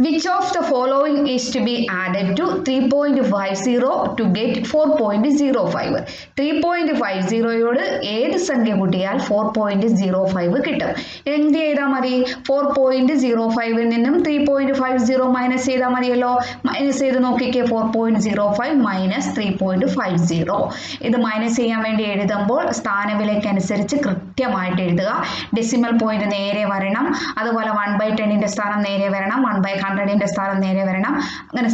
Which of the following is to be added to 3.50 to get 4.05? 3.50യോട് ഏത് സംഖ്യ കൂട്ടിയാൽ 4.05 കിട്ടും? എന്ത് ചെയ്താൽ മതി? 4.05 നിന്നും 3.50 മൈനസ് ചെയ്താൽ മതിയല്ലോ. മൈനസ് ചെയ്ത് നോക്കിക്കേ. 4.05 മൈനസ് 3.50. ഇത് മൈനസ് ചെയ്യാൻ വേണ്ടി എഴുതുമ്പോൾ സ്ഥാനവിലയ്ക്കനുസരിച്ച് കൃത്യമായിട്ട് എഴുതുക. ഡെസിമൽ പോയിന്റ് നേരെ വരണം. അതുപോലെ 1/10ന്റെ സ്ഥാനം നേരെ വരണം. 1/100ന്റെ സ്ഥാനം നേരെ വരണം. അങ്ങനെ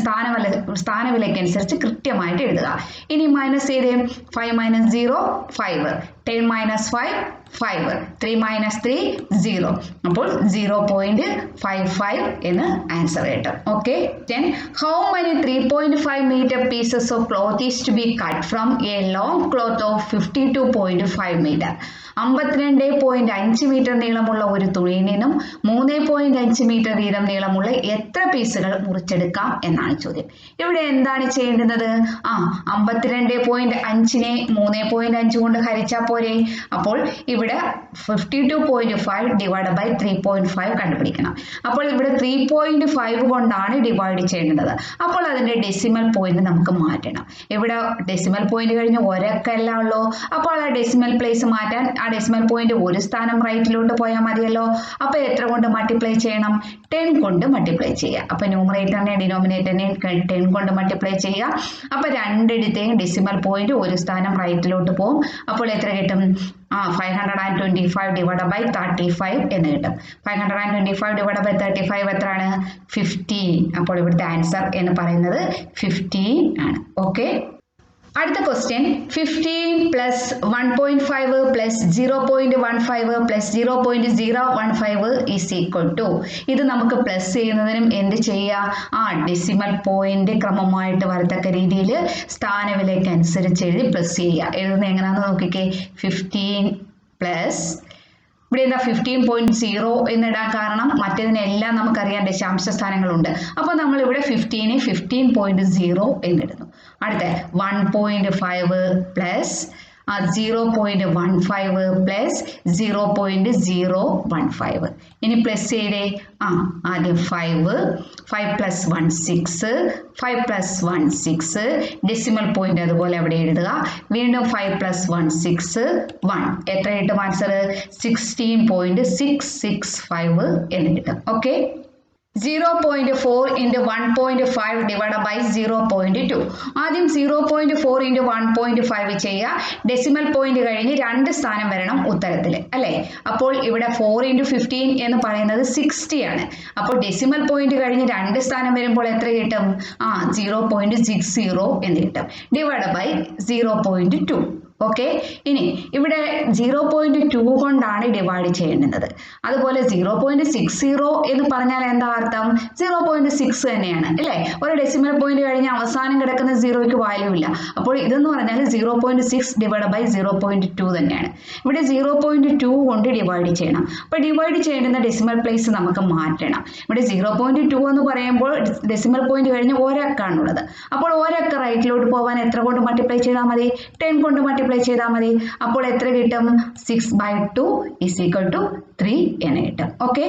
സ്ഥാനവിലയ്ക്കനുസരിച്ച് കൃത്യമായിട്ട് എഴുതുക. ഇനി മൈനസ് ചെയ്തേ. 5 മൈനസ് 0 5, 10 മൈനസ് 5 5, 3 മൈനസ് 3 0. അപ്പോൾ 0.55 എന്ന് ആൻസർ കിട്ടും. Okay. Then how many 3.5 meter pieces of cloth is to be cut from a long cloth of 52.5 meter? 52.5 metre നീളമുള്ള ഒരു തുണിയിൽ നിന്നും 3.5 മീറ്റർ വീതം നീളമുള്ള എത്ര പീസുകൾ മുറിച്ചെടുക്കാം എന്നാണ് ചോദ്യം. ഇവിടെ എന്താണ് ചെയ്യേണ്ടത്? 52.5നെ 3.5 കൊണ്ട് ഹരിച്ചാൽ പോരെ. അപ്പോൾ ഇവിടെ 52.5 ഡിവൈഡ് ബൈ 3.5 കണ്ടുപിടിക്കണം. അപ്പോൾ ഇവിടെ 3.5 കൊണ്ടാണ് ഡിവൈഡ് ചെയ്യേണ്ടത്. അപ്പോൾ അതിന്റെ ഡെസിമൽ പോയിന്റ് നമുക്ക് മാറ്റണം. ഇവിടെ ഡെസിമൽ പോയിന്റ് കഴിഞ്ഞ് ഒരക്കല്ല ഉള്ളൂ. അപ്പോൾ ആ ഡെസിമൽ പ്ലേസ് മാറ്റാൻ ആ ഡെസിമൽ പോയിന്റ് ഒരു സ്ഥാനം റൈറ്റിലോട്ട് പോയാൽ മതിയല്ലോ. അപ്പൊ എത്ര കൊണ്ട് മൾട്ടിപ്ലൈ ചെയ്യണം? 10 കൊണ്ട് മൾട്ടിപ്ലൈ ചെയ്യുക. അപ്പൊ ന്യൂമറേറ്ററിനെ ഡിനോമിനേറ്ററിനെ 10 കൊണ്ട് മൾട്ടിപ്ലൈ ചെയ്യുക. അപ്പൊ രണ്ടിടത്തെയും ഡെസിമൽ പോയിന്റ് ഒരു സ്ഥാനം റൈറ്റിലോട്ട് പോകും. അപ്പോൾ എത്ര കിട്ടും? 525 ഡിവൈഡ് ബൈ 35 എന്ന് കിട്ടും. 525 ഡിവൈഡ് ബൈ 35 എത്രയാണ്? 15. അപ്പോൾ ഇവിടുത്തെ ആൻസർ എന്ന് പറയുന്നത് 15 ആണ്. ഓക്കെ. അടുത്ത question 15 plus 1.5 plus 0.15 plus 0.015 is equal to. ഇത് നമുക്ക് പ്ലസ് ചെയ്യുന്നതിനും എന്ത് ചെയ്യുക? ഡെസിമൽ പോയിന്റ് ക്രമമായിട്ട് വരത്തക്ക രീതിയിൽ സ്ഥാനവിലയ്ക്ക് അനുസരിച്ച് എഴുതി പ്ലസ് ചെയ്യുക. എഴുതുന്നത് എങ്ങനെയാണെന്ന് നോക്കിക്കേ. 15 പ്ലസ് ഇവിടെ എന്താ 15.0 എന്നിടാൻ കാരണം മറ്റേതിനെല്ലാം നമുക്കറിയാം ദശാംശ സ്ഥാനങ്ങളുണ്ട്. അപ്പോൾ നമ്മൾ ഇവിടെ 15.0 എന്നിടുന്നു. അടുത്ത 1.5 പ്ലസ് 0.15 പ്ലസ് 0.015. ഇനി പ്ലസ് ചെയ്തേ. ആദ്യം 5 പ്ലസ് 1 6, 5 പ്ലസ് 1 6. ഡെസിമൽ പോയിന്റ് അതുപോലെ അവിടെ എഴുതുക. വീണ്ടും 5 പ്ലസ് 1 6 1. എത്ര കിട്ടും ആൻസർ? 16.665 എന്ന് കിട്ടും. ഓക്കെ. 0.4 into 1.5 divided by 0.2. ആദ്യം 0.4 into 1.5 ചെയ്യുക. ഡെസിമൽ പോയിന്റ് കഴിഞ്ഞ് 2 സ്ഥാനം വരണം ഉത്തരത്തിൽ അല്ലേ. അപ്പോൾ ഇവിടെ 4 into 15 എന്ന് പറയുന്നത് 60 ആണ്. അപ്പോൾ ഡെസിമൽ പോയിന്റ് കഴിഞ്ഞ് 2 സ്ഥാനം വരുമ്പോൾ എത്ര കിട്ടും? 0.60 എന്ന് കിട്ടും. Divide by 0.2. ഓക്കെ. ഇനി ഇവിടെ 0.2 കൊണ്ടാണ് ഡിവൈഡ് ചെയ്യേണ്ടത്. അതുപോലെ 0.60 എന്ന് പറഞ്ഞാൽ എന്താ അർത്ഥം? 0.6 തന്നെയാണ് അല്ലേ. ഒരു ഡെസിമൽ പോയിന്റ് കഴിഞ്ഞ് അവസാനം കിടക്കുന്ന 0ക്ക് വാല്യൂ ഇല്ല. അപ്പോൾ ഇതെന്ന് പറഞ്ഞാൽ 0.6 ഡിവൈഡ് ബൈ 0.2 തന്നെയാണ്. ഇവിടെ 0.2 കൊണ്ട് ഡിവൈഡ് ചെയ്യണം. അപ്പോൾ ഡിവൈഡ് ചെയ്യേണ്ടുന്ന ഡെസിമൽ പ്ലേസ് നമുക്ക് മാറ്റണം. ഇവിടെ 0.2 എന്ന് പറയുമ്പോൾ ഡെസിമൽ പോയിന്റ് കഴിഞ്ഞ് ഒരക്കാണുള്ളത്. അപ്പോൾ ഒരക്ക റൈറ്റിലോട്ട് പോകാൻ എത്ര കൊണ്ട് മൾട്ടിപ്ലൈ ചെയ്താൽ മതി? 10 കൊണ്ട് മൾട്ടിപ്ലൈ ചെയ്താൽ മതി. അപ്പോൾ എത്ര കിട്ടും? 6/2 ഈസ് ഈക്വൽ ടു 3 എന്ന് കിട്ടും. ഓക്കെ.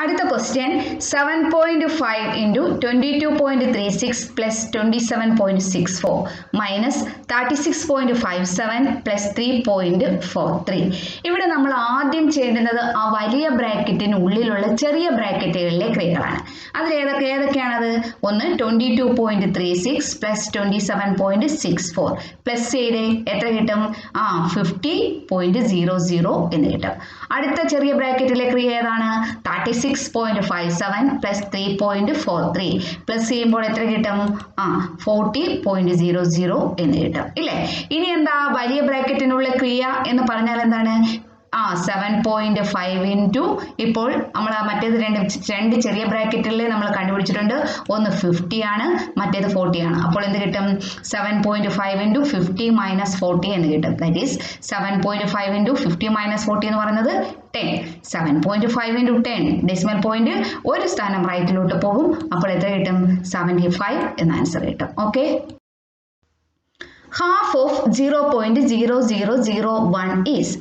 അടുത്ത question 7.5 into 22.36 plus 27.64 minus 36.57 plus 3.43. ഇവിടെ നമ്മൾ ആദ്യം ചെയ്യേണ്ടത് ആ വലിയ ബ്രാക്കറ്റിനുള്ളിലുള്ള ചെറിയ ബ്രാക്കറ്റുകളിലെ ക്രിയകളാണ്. അതിൽ ഏതൊക്കെയാണത്? ഒന്ന് 22.36 പ്ലസ് 27.64 പ്ലസ് ചെയ്തേ എത്ര കിട്ടും? 50.00 എന്ന് കിട്ടും. അടുത്ത ചെറിയ ബ്രാക്കറ്റിലെ ക്രിയ ഏതാണ്? 36.57 പ്ലസ് 3.43 പ്ലസ് ചെയ്യുമ്പോൾ എത്ര കിട്ടും? 40.00 എന്ന് കിട്ടും ഇല്ലേ. ഇനി എന്താ വലിയ ബ്രാക്കറ്റിനുള്ള ക്രിയ എന്ന് പറഞ്ഞാൽ എന്താണ്? 7.5 into ഇപ്പോൾ നമ്മൾ മറ്റേത് രണ്ട് ചെറിയ ബ്രാക്കറ്റിൽ നമ്മൾ കണ്ടുപിടിച്ചിട്ടുണ്ട്. ഒന്ന് 50 ആണ്, മറ്റേത് 40 ആണ്. അപ്പോൾ എന്ത് കിട്ടും? 7.5 into 50 minus 40 എന്ന് കിട്ടും. ദാറ്റ് ഈസ് 7.5 into 50 minus 40 എന്ന് പറയുന്നത് 10. 7.5 into 10 ഡെസിമൽ പോയിന്റ് ഒരു സ്ഥാനം റൈറ്റിലോട്ട് പോകും. അപ്പോൾ എത്ര കിട്ടും? 75 എന്ന ആൻസർ കിട്ടും. ഓക്കെ. ഹാഫ് ഓഫ് 0.0001 ഈസ്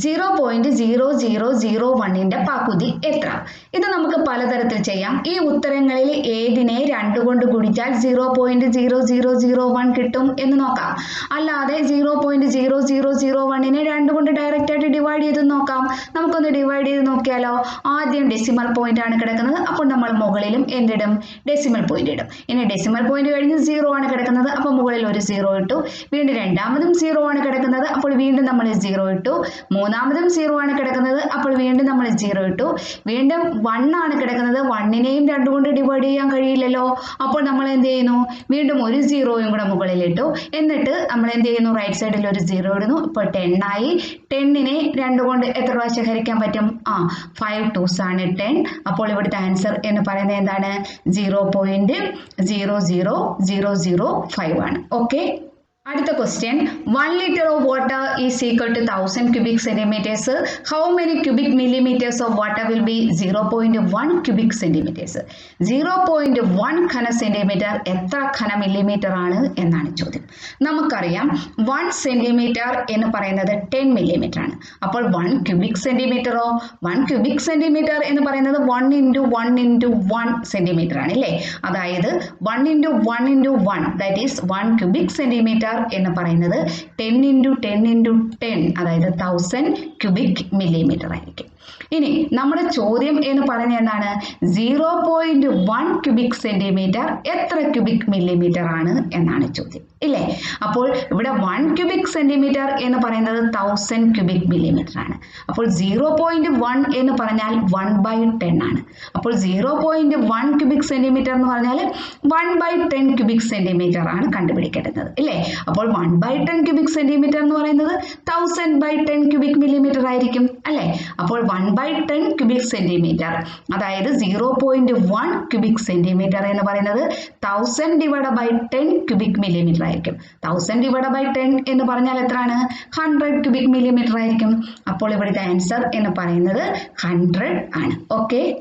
0.0001ന്റെ പകുതി എത്ര? ഇത് നമുക്ക് പലതരത്തിൽ ചെയ്യാം. ഈ ഉത്തരങ്ങളിൽ ഏതിനെ 2 കൊണ്ട് ഗുണിച്ചാൽ 0.0001 കിട്ടും എന്ന് നോക്കാം. അല്ലാതെ 0.0001നെ 2 കൊണ്ട് ഡയറക്റ്റ് ആയിട്ട് ഡിവൈഡ് ചെയ്ത് നോക്കാം. നമുക്കൊന്ന് ഡിവൈഡ് ചെയ്ത് നോക്കിയാലോ. ആദ്യം ഡെസിമൽ പോയിന്റ് ആണ് കിടക്കുന്നത്. അപ്പോൾ നമ്മൾ മുകളിലും എന്തിടും? ഡെസിമൽ പോയിന്റ് ഇടും. ഇനി ഡെസിമൽ പോയിന്റ് കഴിഞ്ഞ് 0 ആണ് കിടക്കുന്നത്. അപ്പോൾ മുകളിൽ ഒരു 0 ഇട്ടു. വീണ്ടും രണ്ടാമതും 0 ആണ് കിടക്കുന്നത്. അപ്പോൾ വീണ്ടും നമ്മൾ 0 ഇട്ടു. മൂന്നാമതും 0 ആണ് കിടക്കുന്നത്. അപ്പോൾ വീണ്ടും നമ്മൾ 0 ഇട്ടു. വീണ്ടും 1 ആണ് കിടക്കുന്നത്. 1നെയും 2 കൊണ്ട് ഡിവൈഡ് ചെയ്യാൻ കഴിയില്ലല്ലോ. അപ്പോൾ നമ്മൾ എന്ത് ചെയ്യുന്നു? വീണ്ടും ഒരു 0യും കൂടെ മുകളിൽ ഇട്ടു. എന്നിട്ട് നമ്മൾ എന്ത് ചെയ്യുന്നു? റൈറ്റ് സൈഡിൽ ഒരു 0 ഇടുന്നു. ഇപ്പോൾ 10 ആയി. 10നെ 2 കൊണ്ട് എത്ര പ്രാവശ്യം ഹരിക്കാൻ പറ്റും? 5 2s ആണ് 10. അപ്പോൾ ഇവിടുത്തെ ആൻസർ എന്ന് പറയുന്നത് എന്താണ്? 0.00005 ആണ്. ഓക്കെ. അടുത്ത question, 1 liter of water is equal to 1000 cubic centimeters. How many cubic millimeters of water will be 0.1 cubic centimeters? 0.1 ഘന centimetre എത്ര ഘന മില്ലിമീറ്റർ ആണ് എന്നാണ് ചോദ്യം. നമുക്കറിയാം 1 സെന്റിമീറ്റർ എന്ന് പറയുന്നത് 10 മില്ലിമീറ്റർ ആണ്. അപ്പോൾ 1 ക്യൂബിക് സെന്റിമീറ്ററോ? 1 ക്യൂബിക് സെന്റിമീറ്റർ എന്ന് പറയുന്നത് 1 × 1 × 1 സെന്റിമീറ്റർ ആണ് അല്ലേ? അതായത് 1 × 1 × 1 ദാറ്റ് ഈസ് 1 ക്യൂബിക് സെന്റിമീറ്റർ എന്ന് പറയുന്നത് 10 × 10 × 10 അതായത് 1000 ക്യൂബിക് മില്ലിമീറ്റർ ആയിരിക്കും. ഇനി നമ്മുടെ ചോദ്യം എന്ന് പറയുന്നത് എന്താണ്? 0.1 ക്യൂബിക് സെന്റിമീറ്റർ എത്ര ക്യൂബിക് മില്ലിമീറ്റർ ആണ് എന്നാണ് ചോദ്യം ഇല്ലേ? അപ്പോൾ ഇവിടെ 1 ക്യൂബിക് സെന്റിമീറ്റർ എന്ന് പറയുന്നത് 1000 ക്യൂബിക് മില്ലിമീറ്റർ ആണ്. അപ്പോൾ 0.1 എന്ന് പറഞ്ഞാൽ 1/10 ആണ്. അപ്പോൾ 0.1 ക്യൂബിക് സെന്റിമീറ്റർ എന്ന് പറഞ്ഞാൽ 1/10 ക്യൂബിക് സെന്റിമീറ്റർ ആണ് കണ്ടുപിടിക്കേണ്ടത് ഇല്ലേ? അപ്പോൾ 1/10 ക്യൂബിക് സെന്റിമീറ്റർ എന്ന് പറയുന്നത് 1000/10 ക്യൂബിക് മില്ലിമീറ്റർ ആയിരിക്കും അല്ലേ? അപ്പോൾ 1/10 ക്യൂബിക് സെന്റിമീറ്റർ അതായത് 0.1 ക്യൂബിക് സെന്റിമീറ്റർ എന്ന് പറയുന്നത് 1000/10 ക്യൂബിക് മില്ലിമീറ്റർ ആയിരിക്കും. 1000/10 എന്ന് പറഞ്ഞാൽ എത്രയാണ്? 100 ക്യൂബിക് മില്ലിമീറ്റർ ആയിരിക്കും. അപ്പോൾ ഇവിടുത്തെ ആൻസർ എന്ന് പറയുന്നത് 100 ആണ്. ഓക്കെ.